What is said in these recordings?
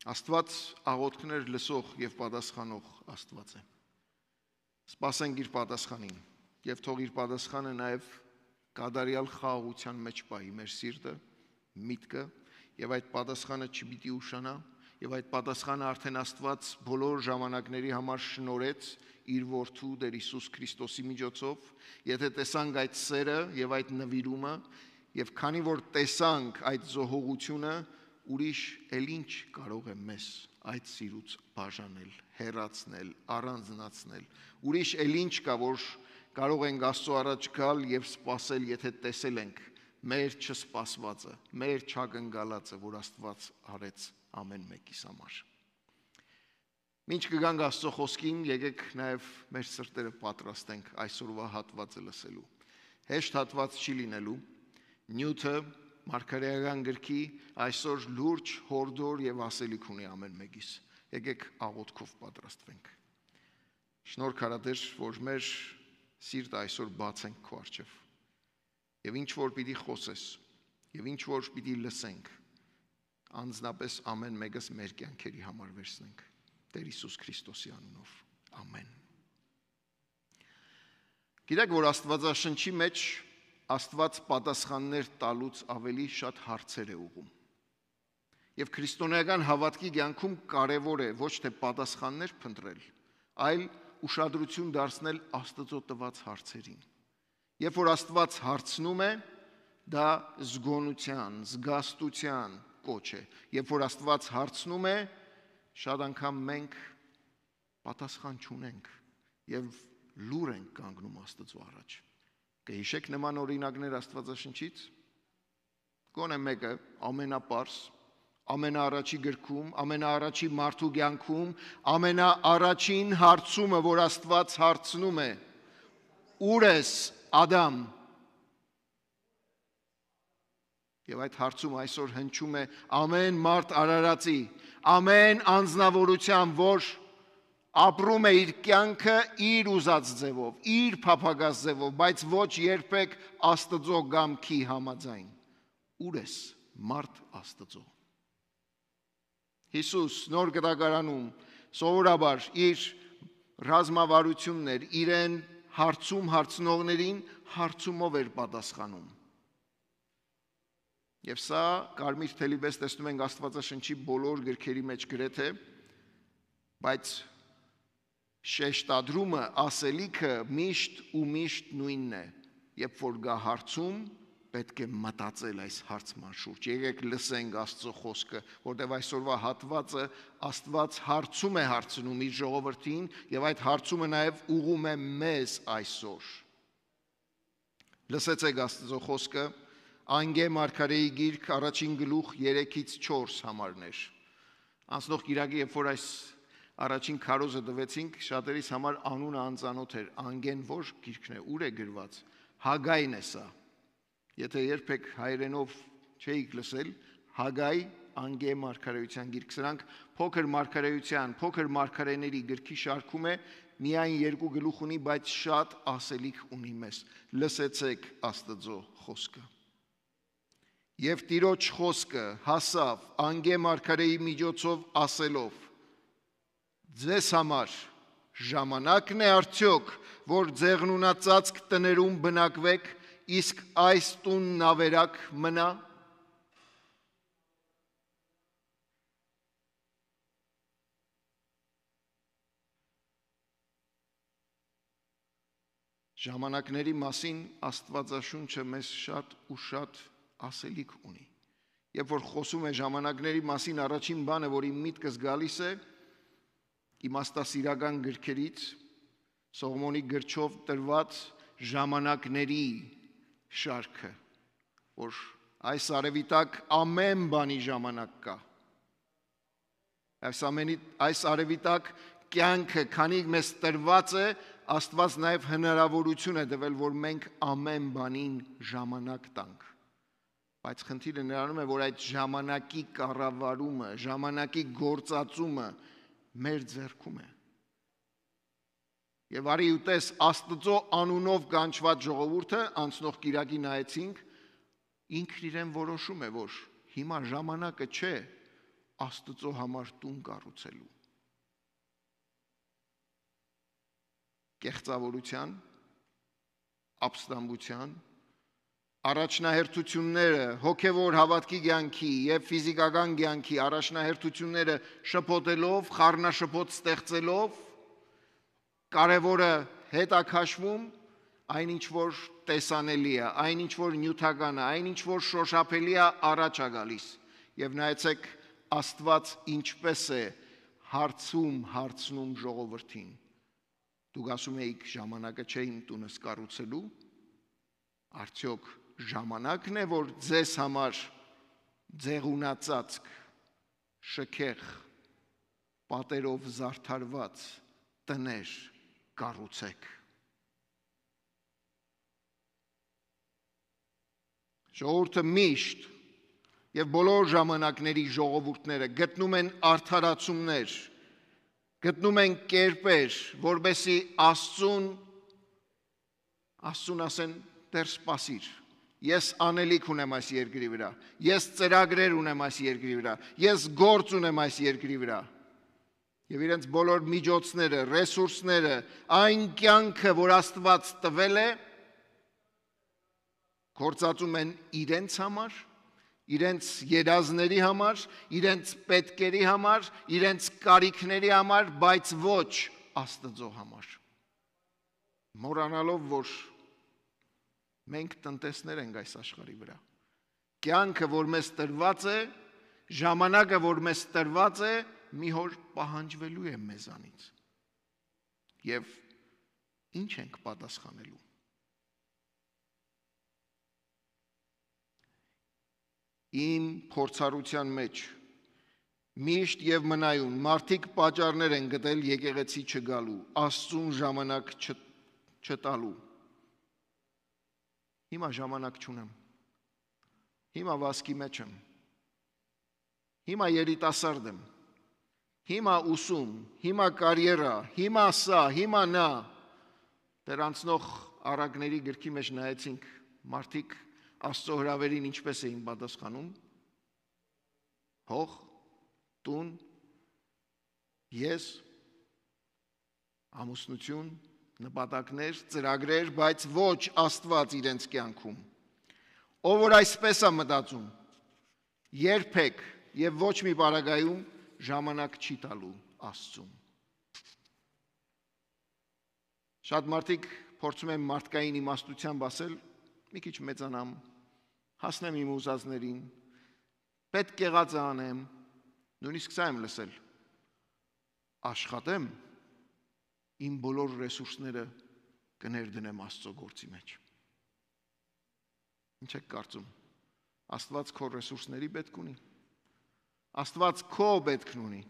Աստված աղոթքներ լսող եւ պատասխանող Աստված է։ Սպասենք իր պատասխանին եւ թող իր պատասխանը նաեւ կադարյալ խաղաղության մեջ պահի մեր սիրտը, միտքը եւ այդ պատասխանը չպիտի ուշանա եւ այդ պատասխանը արդեն Աստված բոլոր ժամանակների համար շնորհեց իր որդու Տեր Հիսուս Քրիստոսի միջոցով, եթե տեսանք այդ սերը եւ այդ նվիրումը եւ քանի որ տեսանք այդ զոհողությունը, ուրիշ էլ ինչ կարող է մեզ այդ սիրուց բաժանել, հեռացնել, առանձնացնել։ Ուրիշ էլ ինչ կա, որ կարող ենք Աստծո առաջ գալ եւ սпасել, եթե տեսել ենք մեր չսպասվածը, մեր չակնկալածը, որ Աստված արեց ամեն մեկիս համար։ Մինչ կգանք Աստծո խոսքին, եկեք նաև մեր սրտերը պատրաստենք այսօրվա հատվածը լսելու։ Հեշտ հատված չի լինելու։ Նյութը Մարգարեական գրքի այսօր լուրջ հորդոր եւ ասելիք ունի ամեն մեկիս։ Եկեք աղոթքով պատրաստվենք։ Շնորհ քարադեր, որ մեր սիրտը այսօր բացենք քո առջև։ Եվ ինչ որ պիտի խոսես, եւ ինչ որ պիտի լսենք, անձնապես ամեն մեկս մեր կյանքերի համար վերցնենք։ Տեր Հիսուս Քրիստոսի անունով։ Ամեն։ Գիտեք, որ Աստվածաշնչի մեջ Աստված պատասխաններ տալուց ավելի շատ հարցեր է ուղում։ Եվ քրիստոնեական հավատքի կյանքում կարևոր է ոչ թե պատասխաններ փնտրել, այլ ուշադրություն դարձնել Աստծո տված հարցերին։ Երբ որ Աստված հարցնում է, դա զգոնության, զգաստության կոչ է։ Երբ որ Աստված հարցնում է, շատ անգամ մենք պատասխան չունենք եւ լուր ենք կանգնում Աստծո առաջ։ Կհիշեք նման օրինակներ Աստվածաշնչից։ Գոնե մեկը ամենապարզ, ամենաառաջի գրքում, ամենաառաջի մարդու կյանքում, ամենաառաջին հարցումը, որ Աստված հարցնում է. Ուր ես, Ադամ։ Եվ այդ հարցում այսօր հնչում է ամեն մարդ արարածի, ամեն անձնավորության, որ ապրում է իր կյանքը իր ուզած ձևով, իր փափագած ձևով, բայց ոչ երբեք Աստծո կամքի համաձայն։ Ուր ես, մարդ Աստծո։ Հիսուս նոր գտակարանում սովորաբար իր ռազմավարություններ իրեն հարցում հարցնողներին հարցումով էր պատասխանում։ Եվ սա կարմիր թելի պես տեսնում ենք Աստվածաշնչի բոլոր գրքերի մեջ գրեթե, բայց շեշտադրումը, ասելիքը միշտ ու միշտ նույնն է, երբ որ գա հարցում, պետք է մտածել այս հարցման շուրջ։ Եկեք լսենք Աստծո խոսքը, որտեղ այսօրվա հատվածը Աստված հարցում է հարցնում իր ժողովրդին, եւ այդ հարցումը նաեւ ուղում է մեզ այսօր։ Լսեցեք Աստծո խոսքը, Անգե Մարգարեի գիրք առաջին գլուխ 3-ից 4 համարներ։ Անցնող կիրակի, երբ որ այս առաջին քարոզը տվեցինք, շատերիս համար անունը անծանոթ էր, Անգեն որ գիրքն է, ուր է գրված, Հագայն է սա։ Եթե երբեք հայերենով չէիք լսել, Հագայ, Անգե Մարգարեության գիրք, սրանք փոքր մարգարեության, փոքր մարգարեների գրքի շարքում է, միայն 2 գլուխ ունի, բայց շատ ասելիք ունի մեզ։ Լսեցեք Աստծո խոսքը։ Եվ Տիրոջ խոսքը հասավ Անգե Մարգարեի միջոցով ասելով. Ձեզ համար ժամանակն է արդյոք, որ ձեղնունածածկ տներում բնակվեք, իսկ այս տունն ավերակ մնա։ Ժամանակների մասին Աստվածաշունչը մեզ շատ ու շատ ասելիք ունի։ Երբ որ խոսում է ժամանակների մասին, առաջին բանը, որ իմ միտքս գալիս է, իմաստասիրական գրքերից, Սողոմոնի գրչով տրված ժամանակների շարքը, որ այս արևիտակ ամեն բանի ժամանակ կա։ Այս արևիտակ կյանքը, քանի մեզ տրված է, Աստված նաև հնարավորություն է տվել, որ մենք ամեն բանին ժամանակ տանք։ Բայց խնդիրը նրանում է, որ այդ ժամանակի կառավարումը, ժամանակի գործածումը մեր ձեռքում է։ Եվ արի ուտես Աստծո անունով կանչված ժողովուրդը, անցնող կիրակի նայեցինք, ինքն իրեն որոշում է, որ հիմա ժամանակը չէ, Աստծո համար տուն կառուցելու։ Կեղծավորության, ապստամբության, առաջնահերթությունները, հոգևոր հավատքի կյանքի եւ ֆիզիկական կյանքի առաջնահերթությունները շփոթելով, խառնաշփոթ ստեղծելով, կարևորը հետաքաշվում, այն ինչ որ տեսանելի է, այն ինչ որ նյութական է, այն ինչ որ շոշափելի է, առաջ է գալիս։ Եվ նայեցեք Աստված ինչպես է հարցնում ժողովրդին։ Դուք ասում եք ժամանակը չէ իմ տունս կառուցելու, արդյոք ժամանակն է, որ ձեզ համար ձեղունածածկ, շքեղ, պատերով զարդարված տներ կառուցեք։ Ժողովուրդը միշտ եւ բոլոր ժամանակների ժողովուրդները գտնում են արդարացումներ, գտնում են կերպեր, որպեսզի Աստծուն ասեն դեռ սպասիր, ես անելիք ունեմ այս երկրի վրա, ես ծրագրեր ունեմ այս երկրի վրա, ես գործ ունեմ այս երկրի վրա, եւ իրենց բոլոր միջոցները, ռեսուրսները, այն կյանքը, որ Աստված տվել է, գործածում են իրենց համար, իրենց երազների համար, իրենց պետքերի համար, իրենց կարիքների համար, բայց ոչ Աստծո համար։ Մոռանալով, որ մենք տնտեսներ ենք այս աշխարհի վրա։ Կյանքը, որ մեզ տրված է, ժամանակը, որ մեզ տրված է, մի օր պահանջվելու է մեզանից։ Եվ ինչ ենք պատասխանելու։ Իմ փորձառության մեջ միշտ եւ մնայուն մարդիկ պատճառներ են գտել եկեղեցի չգալու, Աստծուն ժամանակ չտալու։ Հիմա ժամանակ չունեմ, հիմա վասկի մեջ եմ, հիմա երիտասարդ եմ, հիմա ուսում, հիմա կարիերա, հիմա սա, հիմա նա։ Դեռ անցնող առակների գրքի մեջ նայեցինք, մարդիկ Աստծո հրավերին ինչպես էին պատասխանում, հող, տուն, ես, ամուսնություն, նպատակներ, ծրագրեր, բայց ոչ Աստված իրենց կյանքում։ Ով որ այսպես է մտածում, երբեք եւ ոչ մի պարագայում ժամանակ չի տալու Աստծուն։ Շատ մարդիկ փորձում են մարդկային իմաստությամբ ասել, մի քիչ մեծանամ, հասնեմ իմ ուզածներին, պետք եղածը անեմ, նույնիսկ սա եմ լսել, աշխատեմ, իմ բոլոր ռեսուրսները կներդնեմ Աստծո գործի մեջ։ Ինչ եք կարծում, Աստված քո ռեսուրսների պետք ունի, Աստված քո պետքն ունի,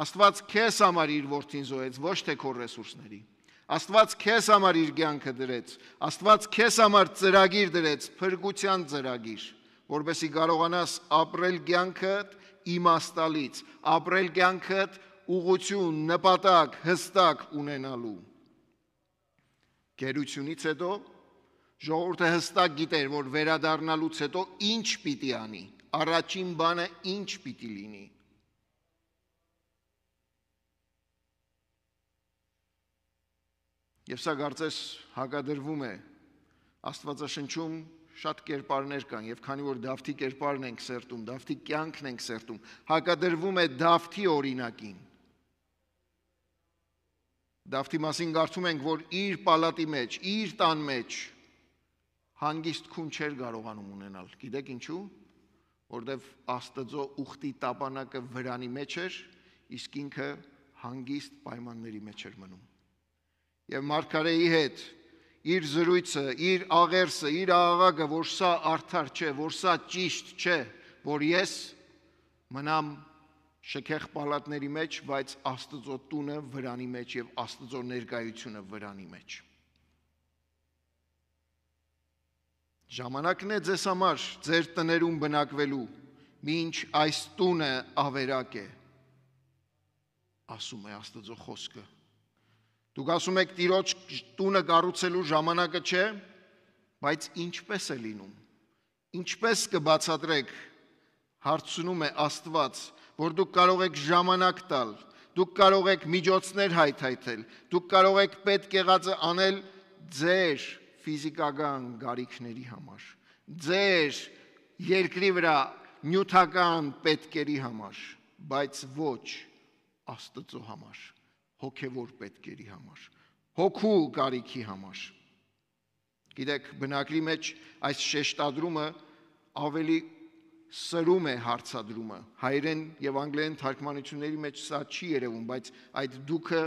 Աստված քեզ համար իր որդին զոհեց, ոչ թե քո ռեսուրսների, Աստված քեզ համար իր կյանքը դրեց, Աստված քեզ համար ծրագիր դրեց, փրկության ծրագիր, որպեսզի կարողանաս ապրել կյանքդ իմաստալից, ապրել կյանքդ ուղղություն, նպատակ, հստակ ունենալու։ Գերությունից հետո ժողովուրդը հստակ գիտեր, որ վերադառնալուց հետո ինչ պիտի անի, առաջին բանը ինչ պիտի լինի։ Եվ սա կարծես հակադրվում է Աստվածաշնչում շատ կերպարներ կան, եւ քանի որ Դավթի կերպարն ենք սերտում, Դավթի կյանքն ենք սերտում, հակադրվում է Դավթի օրինակին։ Դավթի մասին կարդում ենք, որ իր պալատի մեջ, իր տան մեջ հանգիստ քուն չէր կարողանում ունենալ։ Գիտեք ինչու? Որտեվ Աստծո ուխտի տապանակը վրանի մեջ էր, իսկ ինքը հանգիստ պայմանների մեջ էր մնում։ Եվ մարգարեի հետ իր զրույցը, իր աղերսը, իր աղաղակը, որ սա արդար չէ, որ սա ճիշտ չէ, որ ես մնամ շքեղ պալատների մեջ, բայց Աստծո տունը վրանի մեջ եւ Աստծո ներկայությունը վրանի մեջ։ Ժամանակն է ձեզ համար ձեր տներում բնակվելու, մինչ այս տունը ավերակ է, ասում է Աստծո խոսքը։ Դուք ասում եք Տիրոջ տունը կառուցելու ժամանակը չէ, բայց ինչպես է լինում։ Ինչպես կբացատրեք հարցնում է Աստված, որ դուք կարող եք ժամանակ տալ, դուք կարող եք միջոցներ հայթայթել, դուք կարող եք պետք եղածը անել ձեր ֆիզիկական գարիքների համար, ձեր երկրի վրա նյութական պետքերի համար, բայց ոչ Աստծո համար, հոգևոր պետքերի համար, հոգու գարիքի համար։ Գիտեք, բնագրի մեջ այս շեշտադրումը ավելի սրում է հարցադրումը, հայերեն և անգլերեն թարգմանությունների մեջ սա չի երևում, բայց այդ դուքը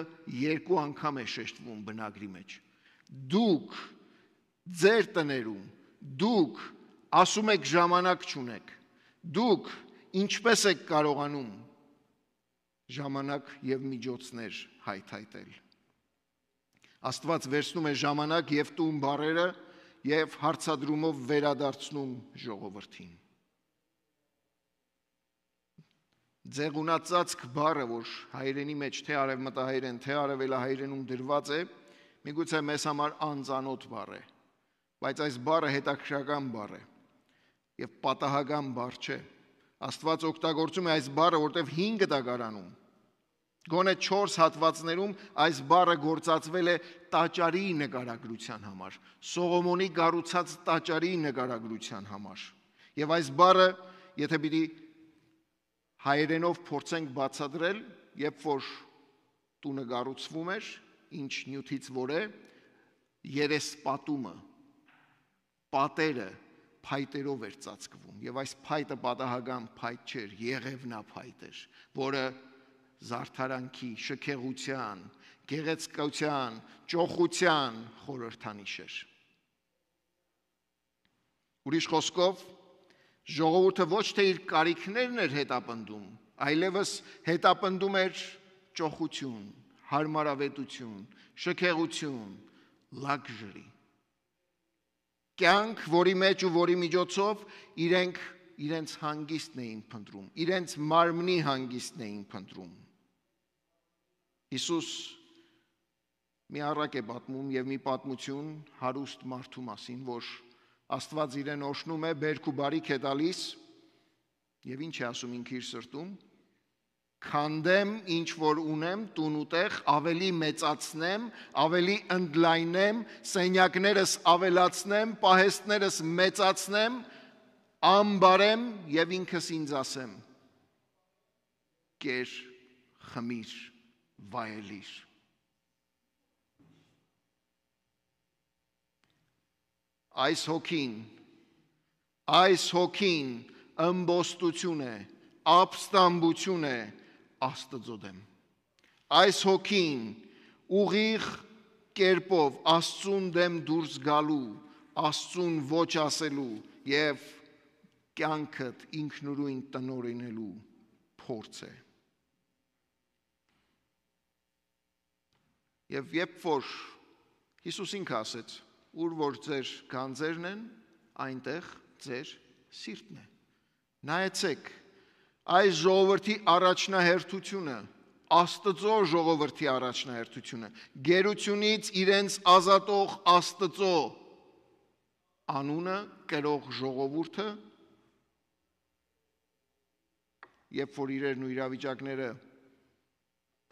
երկու անգամ է շեշտվում բնագրի մեջ։ Դուք ձեր տներում, դուք ասում եք ժամանակ չունեք, դուք ինչպես եք կարողանում ժամանակ և միջոցներ հայթայթել։ Աստված վերցնում է ժամանակ և տուն բառերը և հարցադրումով վերադարձնում ժողովրդին։ Ձեղունածածկ բառը, որ հայերենի մեջ թե արևմտահայերեն, թե արևելահայերենում դրված է, միգուցե մեզ համար անծանոթ բառ է, բայց այս բառը հետաքրքրական բառ է և պատահական բառ չէ։ Աստված օգտագործում է այս բառը, որտև 5 տակարանում, գոնե 4 հատվածներում այս բառը գործածվել է տաճարի նկարագրության համար, Սողոմոնի կառուցած տաճարի նկարագրության համար։ Եվ այս բառը, եթե պիտի հայերենով փորձենք բացատրել, երբ որ տունը կառուցվում էր, ինչ նյութից որ է, երեսպատումը, պատերը փայտերով էր ծածկվում, եւ այս փայտը պատահական փայտ չէր, եղևնափայտ էր, որը զարդարանքի, շքեղության, գեղեցկության, ճոխության խորհրդանիշ էր։ Ուրիշ խոսքով, ժողովուրդը ոչ թե իր կարիքներն էր հետապնդում, այլևս հետապնդում էր ճոխություն, հարմարավետություն, շքեղություն, luxury։ Կյանք, որի մեջ ու որի միջոցով իրենց հանգիստն էին փնտրում, իրենց մարմնի հանգիստն էին փնտրում։ Հիսուս մի առակ է պատմում և մի պատմություն հարուստ մարդու մասին, որ Աստված իրեն օրհնում է, բերք ու բարիք է տալիս, և ինչ է ասում ինքը իր սրտում, քանդեմ ինչ որ ունեմ, տուն ու տեղ, ավելի մեծացնեմ, ավելի ընդլայնեմ, սենյակներս ավելացնեմ, պահեստներս մեծացնեմ, ամբարեմ և ինքս ինձ ասեմ. կեր, խմիր, վայելիր։ Այս հոգին ըմբոստություն է, ապստամբություն է Աստծո դեմ։ Այս հոգին ուղիղ կերպով Աստծուն դեմ դուրս գալու, Աստծուն ոչ ասելու և կյանքդ ինքնուրույն տնօրինելու փորձ է։ Եվ երբ որ Հիսուս ինքը ասեց, ուր որ ձեր գանձերն են, այնտեղ ձեր սիրտն է։ Նայեցեք, այս ժողովրդի առաջնահերթությունը, Աստծո ժողովրդի առաջնահերթությունը, գերությունից իրենց ազատող Աստծո անունը կրող ժողովուրդը, երբ որ իրերն ու իրավիճակները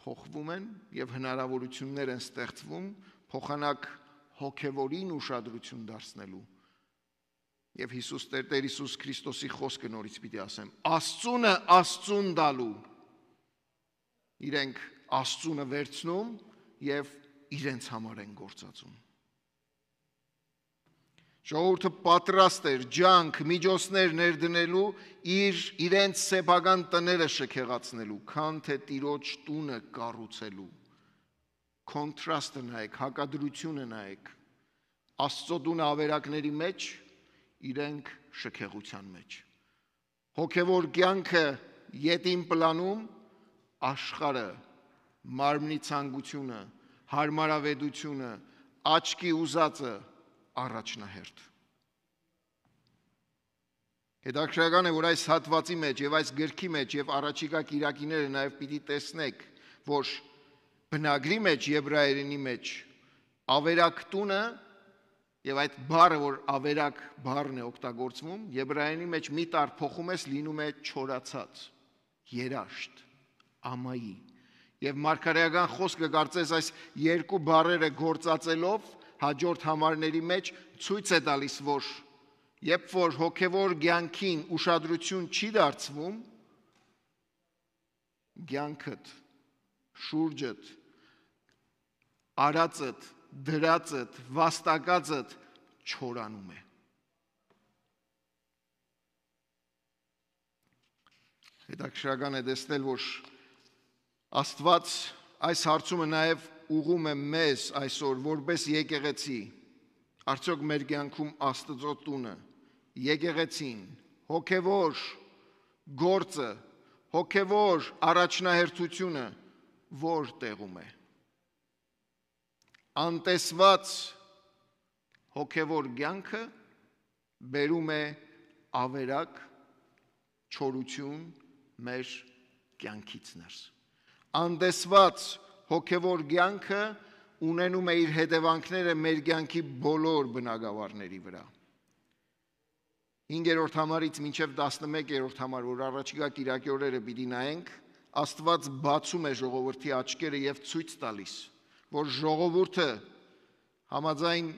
փոխվում են և հնարավորություններ են ստեղծվում, փոխանակ հոգևորին ուշադրություն դարձնելու։ Եվ Տեր Հիսուս Քրիստոսի խոսքը նորից պիտի ասեմ, Աստծունը Աստծուն տալու, իրենք Աստծունը վերցնում և իրենց համար են գործածում։ Ժողովուրդը պատրաստ էր ջանք, միջոցներ ներդնելու իրենց սեփական տները շքեղացնելու, քան թե Տիրոջ տունը կառուցելու։ Կոնտրաստը նայեք, հակադրությունը նայեք, Աստծո տունը ավերակների մեջ, իրենք շքեղության մեջ։ Հոգևոր կյանքը ետին պլանում, աշխարհը, մարմնի ցանկությունը, հարմարավետությունը, աչքի ուզածը առաջնահերթ։ Հետաքրքրական է, որ այս հատվածի մեջ և այս գրքի մեջ և առաջիկա կիրակիները նաև պիտի տեսնեք, որ բնագրի մեջ, եբրայերենի մեջ ավերակ տունը Եվ այդ բառը, որ ավերակ բառն է օգտագործվում, եբրայերենի մեջ մի տար փոխում ես, լինում է չորացած, երաշտ, ամայի։ Եվ մարգարեական խոսքը կարծես այս երկու բառերը գործածելով հաջորդ համարների մեջ ցույց է տալիս, որ երբ որ հոգևոր կյանքին ուշադրություն չի դարձվում, կյանքդ, շուրջդ, արածդ, դրածդ, վաստակածդ չորանում է։ Հետաքրքրական է տեսնել, որ Աստված այս հարցումը նաև ուղում է մեզ այսօր որպես եկեղեցի, արդյոք մեր կյանքում Աստծո տունը, եկեղեցին, հոգևոր գործը, հոգևոր առաջնահերթությունը որ տեղում է։ Անտեսված հոգևոր կյանքը բերում է ավերակ, չորություն մեր կյանքից ներս։ Անտեսված հոգևոր կյանքը ունենում է իր հետևանքները մեր կյանքի բոլոր բնագավառների վրա։ 5-րդ համարից մինչև 11-րդ համար, որ առաջիկա կիրակի օրերը պիտի նայենք, Աստված բացում է ժողովրդի աչքերը եւ ցույց տալիս, որ ժողովուրդը համաձայն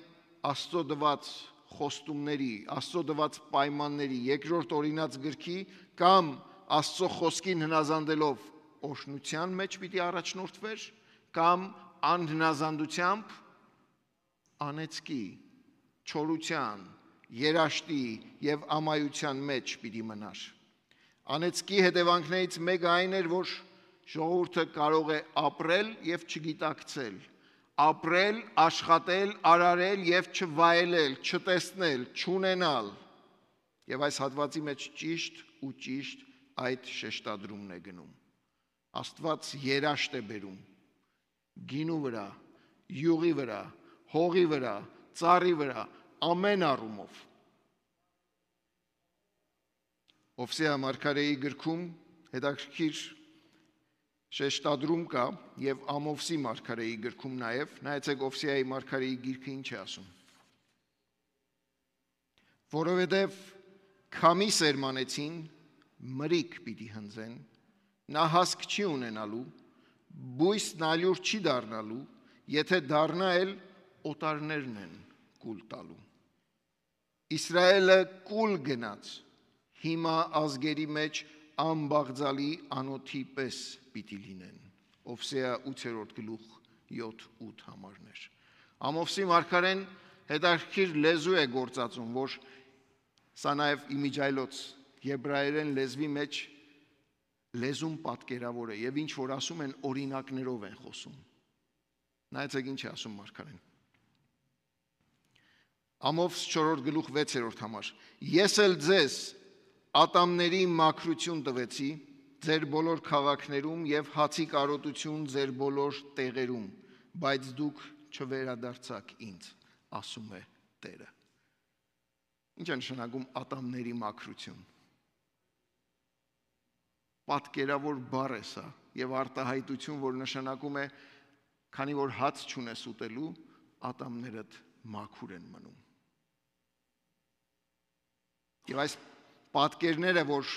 Աստծո տված խոստումների, Աստծո տված պայմանների, երկրորդ օրինաց գրքի կամ Աստծո խոսքին հնազանդելով օրհնության մեջ պիտի առաջնորդվեր կամ անհնազանդությամբ անեծքի, չորության, երաշտի եւ ամայության մեջ պիտի մնար։ Անեծքի հետևանքներից մեկը այն էր, որ ժողովուրդը կարող է ապրել եւ չգիտակցել, ապրել, աշխատել, արարել եւ չվայելել, չտեսնել, չունենալ։ Եվ այս հատվածի մեջ ճիշտ ու ճիշտ այդ շեշտադրումն է գնում։ Աստված երաշտ է բերում գինու վրա, յուղի վրա, հողի վրա, ծառի վրա, ամեն առումով։ Ովսեա մարգարեի գրքում հետաքրքիր շեշտադրում կա եւ Ամովսի մարգարեի գրքում նաեւ, նայեցեք Ովսեայի մարգարեի գիրքը ինչ է ասում։ Որովհետեւ քամի սերմանեցին, մրիկ պիտի հնձեն, նա հասկ չի ունենալու, բույսն ալյուր չի դառնալու, եթե դառնա էլ օտարներն են կուլ տալու։ Իսրայելը կուլ գնաց, հիմա ազգերի մեջ անբաղձալի անոթի պես պիտի լինեն։ Ովսեա 8-րդ գլուխ 7-8 համարներ։ Ամովսի մարգարեն հետաքրքիր լեզու է գործածում, որ սա նաև իմիջայլոց եբրայերեն լեզվի մեջ լեզուն պատկերավոր է եւ ինչ որ ասում են օրինակներով են խոսում։ Նայեցեք ինչ է ասում մարգարեն։ Ամովս 4-րդ գլուխ 6-րդ համար։ Ես էլ ձեզ ատամների մաքրություն տվեցի ձեր բոլոր քաղաքներում եւ հացի կարոտություն ձեր բոլոր տեղերում, բայց դուք չվերադարձաք ինձ, ասում է Տերը։ Ինչ է նշանակում ատամների մաքրություն։ Պատկերավոր բառ է սա եւ արտահայտություն, որ նշանակում է, քանի որ հաց չունես ուտելու, ատամներդ մաքուր են մնում։ Եվ այս պատկերները, որ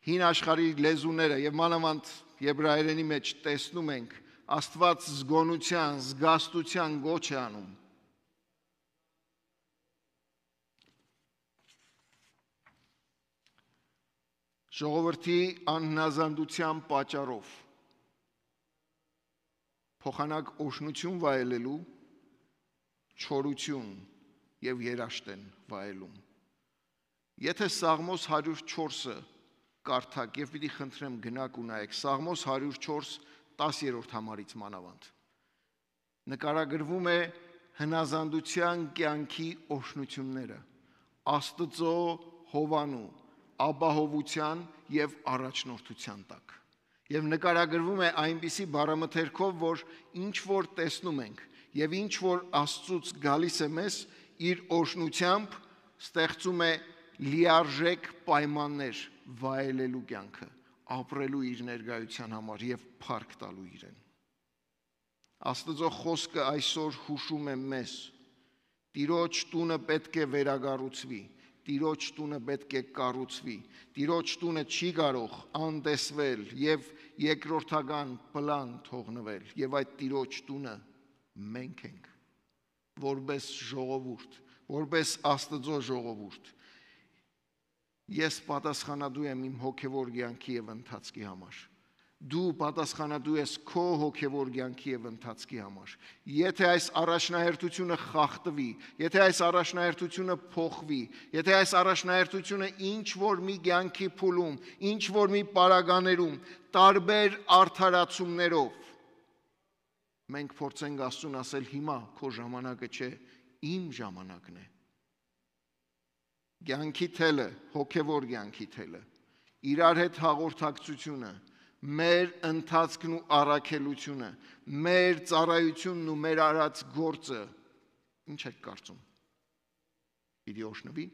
հին աշխարհի լեզուները եւ մանավանդ եբրայերենի մեջ տեսնում ենք, Աստված զգոնության, զգաստության գոչ է անում։ Ժողովրդի անհնազանդության պատճառով փոխանակ օրհնություն վայելելու չորություն եւ երաշտ են վայելում։ Եթե Սաղմոս 104-ը կարդաք եւ պիտի խնդրեմ գնաք ու նայեք Սաղմոս 104 10-րդ համարից մանավանդ նկարագրվում է հնազանդության կյանքի օրհնությունները Աստծո հովանու ապահովության եւ առաջնորդության տակ եւ նկարագրվում է այնպիսի բառամթերքով, որ ինչ որ տեսնում ենք եւ ինչ որ Աստծուց գալիս է մեզ իր օրհնությամբ ստեղծում է լիարժեք պայմաններ վայելելու կյանքը, ապրելու իր ներկայության համար եւ փառք տալու իրեն։ Աստծո խոսքը այսօր հուշում է մեզ, Տիրոջ տունը պետք է վերագառուցվի, Տիրոջ տունը պետք է կառուցվի, Տիրոջ տունը չի կարող անտեսվել եւ երկրորդական պլան թողնվել, եւ այդ Տիրոջ տունը մենք ենք, որպես ժողովուրդ, որպես Աստծո ժողովուրդ։ Ես պատասխանատու եմ իմ հոգևոր կյանքի եւ ընթացքի համար։ Դու պատասխանատու ես քո հոգևոր կյանքի եւ ընթացքի համար։ Եթե այս առաջնահերթությունը խախտվի, եթե այս առաջնահերթությունը փոխվի, եթե այս առաջնահերթությունը ինչ որ մի կյանքի փուլում, ինչ որ մի պարագաներում, տարբեր արդարացումներով, մենք փորձենք Աստծուն ասել հիմա քո ժամանակը չէ, իմ ժամանակն է։ Կյանքի թելը, հոգևոր կյանքի թելը, իրար հետ հաղորդակցությունը, մեր ընթացքն ու առաքելությունը, մեր ծառայությունն ու մեր արած գործը, ինչ եք կարծում։ Պիտի օշնվի։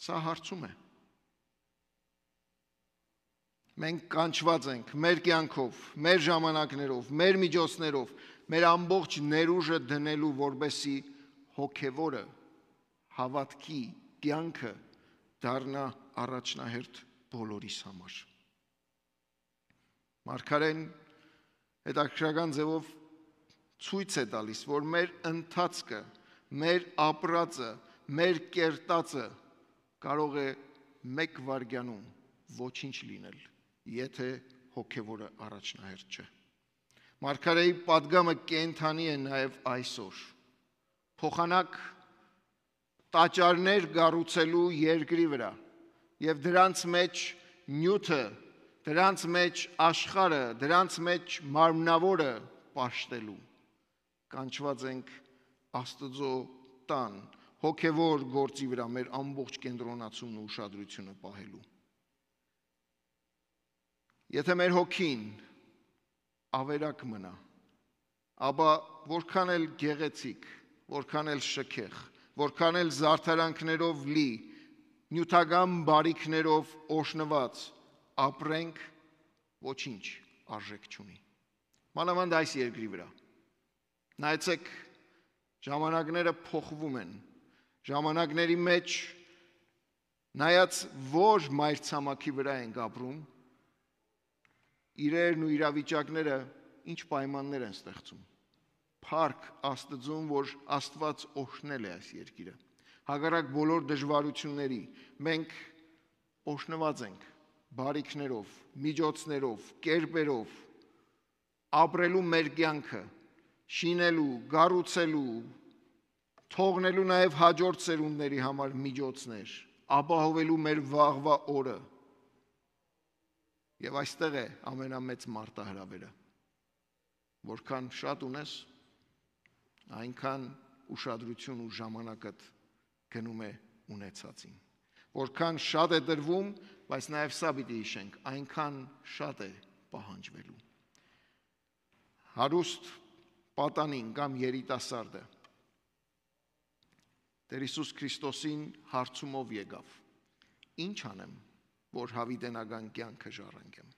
Սա հարցում է։ Մենք կանչված ենք մեր կյանքով, մեր ժամանակներով, մեր միջոցներով, մեր ամբողջ ներուժը դնելու, որբեսի հոգևորը, հավատքի կյանքը դառնա առաջնահերթ բոլորիս համար։ Մարգարեն հետաքրքրական ձևով ցույց է տալիս, որ մեր ընթացքը, մեր ապրածը, մեր կերտածը կարող է մեկ վայրկյանում ոչինչ լինել, եթե հոգևորը առաջնահերթ չէ։ Մարգարեի պատգամը կենդանի է նաև այսօր։ Փոխանակ տաճարներ կառուցելու երկրի վրա եւ դրանց մեջ նյութը, դրանց մեջ աշխարհը, դրանց մեջ մարմնավորը պաշտելու։ Կանչված ենք Աստծո տան, հոգևոր գործի վրա մեր ամբողջ կենտրոնացումն ու ուշադրությունը պահելու։ Եթե մեր հոգին ավերակ մնա, ապա որքան էլ գեղեցիկ, որքան էլ շքեղ, որքան էլ զարդարանքներով լի, նյութական բարիքներով օժնված ապրենք, ոչինչ արժեք չունի։ Մանավանդ այս երկրի վրա։ Նայեցեք, ժամանակները փոխվում են, ժամանակների մեջ նայած որ մայրցամաքի վրա ենք ապրում, իրերն ու իրավիճակները ինչ պայմաններ են ստեղծում։ Փառք Աստծուն, որ Աստված օժնել է այս երկիրը։ Հակառակ բոլոր դժվարությունների մենք օժնված ենք բարիքներով, միջոցներով, կերպերով, ապրելու մեր կյանքը, շինելու, կառուցելու, թողնելու նաև հաջորդ սերունդների համար միջոցներ, ապահովելու մեր վաղվա օրը։ Եվ այստեղ է ամենամեծ մարտահրավերը։ Որքան շատ ունես, այնքան ուշադրություն ու ժամանակդ գնում է ունեցածին։ Որքան շատ է դրվում, բայց նաև սա պիտի հիշենք, այնքան շատ է պահանջվելու։ Հարուստ պատանին կամ երիտասարդը Տեր Հիսուս Քրիստոսին հարցումով եկավ. Ինչ անեմ, որ հավիտենական կյանքը ժառանգեմ։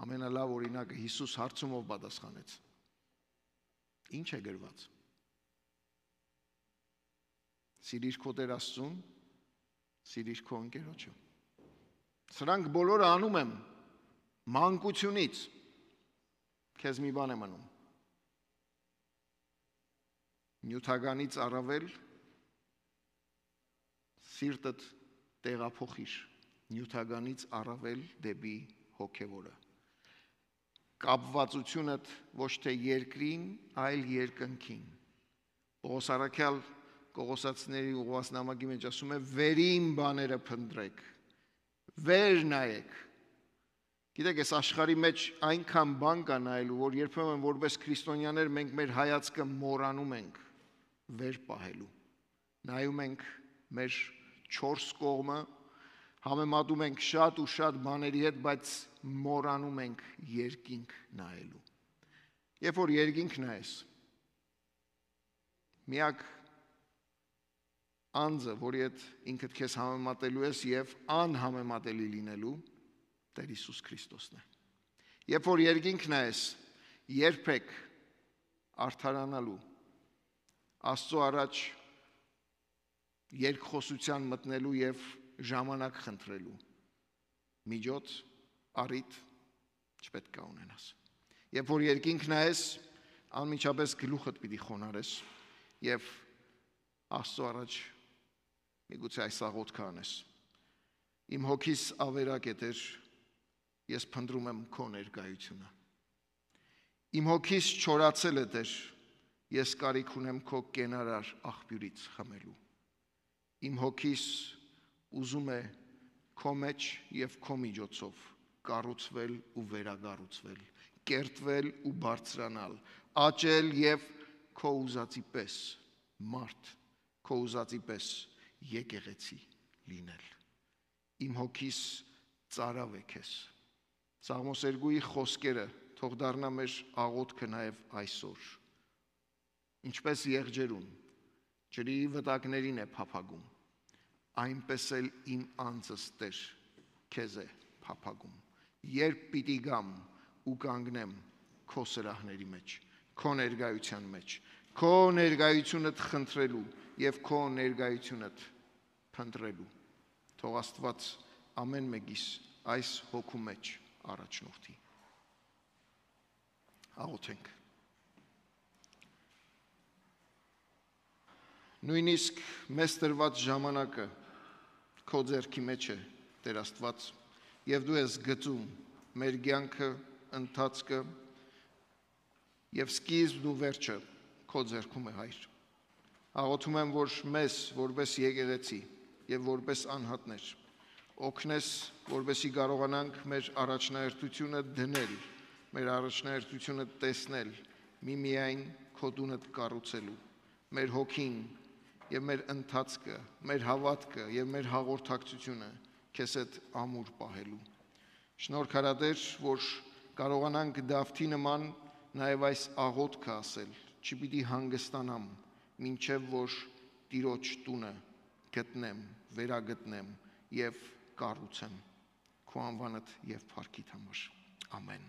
Ամենալավ օրինակը Հիսուս հարցումով պատասխանեց. Ինչ է գրված։ Սիրիր քո Տեր Աստծուն, սիրիր քո ընկերոջը։ Սրանք բոլորը անում եմ մանկությունից։ Քեզ մի բան եմ անում։ Նյութականից առավել սիրտդ տեղափոխիր, նյութականից առավել դեպի հոգևորը։ Կապվածությունդ ոչ թե երկրին, այլ երկնքին։ Պողոս առաքյալ Կողոսացիների ուղղված նամակի մեջ ասում է. «Վերին բաները փնտրեք, վեր նայեք»։ Գիտեք, այս աշխարհի մեջ այնքան բան կա նայելու, որ երբեմն որպես քրիստոնյաներ մենք մեր հայացքը մոռանում ենք վեր պահելու։ Նայում ենք մեր 4 կողմը, համեմատում ենք շատ ու շատ բաների հետ, բայց մոռանում ենք երկինք նայելու։ Երբ որ երկինք նայես, միակ անձը, որի հետ ինքդ քեզ համեմատելու ես եւ անհամեմատելի լինելու, Տեր Հիսուս Քրիստոսն է։ Երբ որ երկինք նայես, երբեք արդարանալու, Աստծո առաջ երկխոսության մտնելու եւ ժամանակ խնդրելու միջոց առիթ չպետք է ունենաս։ Երբ որ երկինք նայես, անմիջապես գլուխդ պիտի խոնարհես եւ Աստծո առաջ միգուցե այս աղոթքը անես. Իմ հոգիս ավերակ է Տեր, ես փնտրում եմ քո ներկայությունը։ Իմ հոգիս չորացել է Տեր, ես կարիք ունեմ քո կենարար աղբյուրից խմելու։ Իմ հոգիս ուզում է քո մեջ եւ քո միջոցով կառուցվել ու վերակառուցվել, կերտվել ու բարձրանալ, աճել եւ քո ուզածի պես մարդ, քո ուզածի պես եկեղեցի լինել։ Իմ հոգիս ծարավ է քեզ։ Սաղմոս 2-ի խոսքերը թող դառնա մեր աղոթքը նաեւ այսօր։ Ինչպես եղջերուն ջրի վտակներին է փափագում, այնպես էլ իմ անձս Տեր քեզ է փափագում։ Երբ պիտի գամ ու կանգնեմ քո սրահների մեջ, քո ներկայության մեջ, քո ներկայությունդ խնդրելու եւ քո ներկայությունդ փնտրելու։ Թող Աստված ամեն մեկիս այս հոգու մեջ առաջնորդի։ Աղոթենք։ Նույնիսկ մեզ տրված ժամանակը քո ձեռքի մեջ է, Տեր Աստված, եւ դու ես գծում մեր կյանքը, ընթացքը եւ սկիզբն ու վերջը քո ձեռքում է, Հայր։ Աղոթում եմ, որ մեզ որպես եկեղեցի եւ որպես անհատներ օգնես, որպեսզի կարողանանք մեր առաջնահերթությունը դնել, մեր առաջնահերթությունը տեսնել միմիայն քո տունը կառուցելու, մեր հոգին եւ մեր ընթացքը, մեր հավատքը եւ մեր հաղորդակցությունը քեզ հետ ամուր պահելու։ Շնորհքարադեր, որ կարողանանք Դավթի նման նաեւ այս աղոթքը ասել, չպիտի հանգստանամ, մինչեւ որ Տիրոջ տունը գտնեմ, վերագտնեմ եւ կառուցեմ քո անվանդ եւ փառքիդ համար։ Ամեն։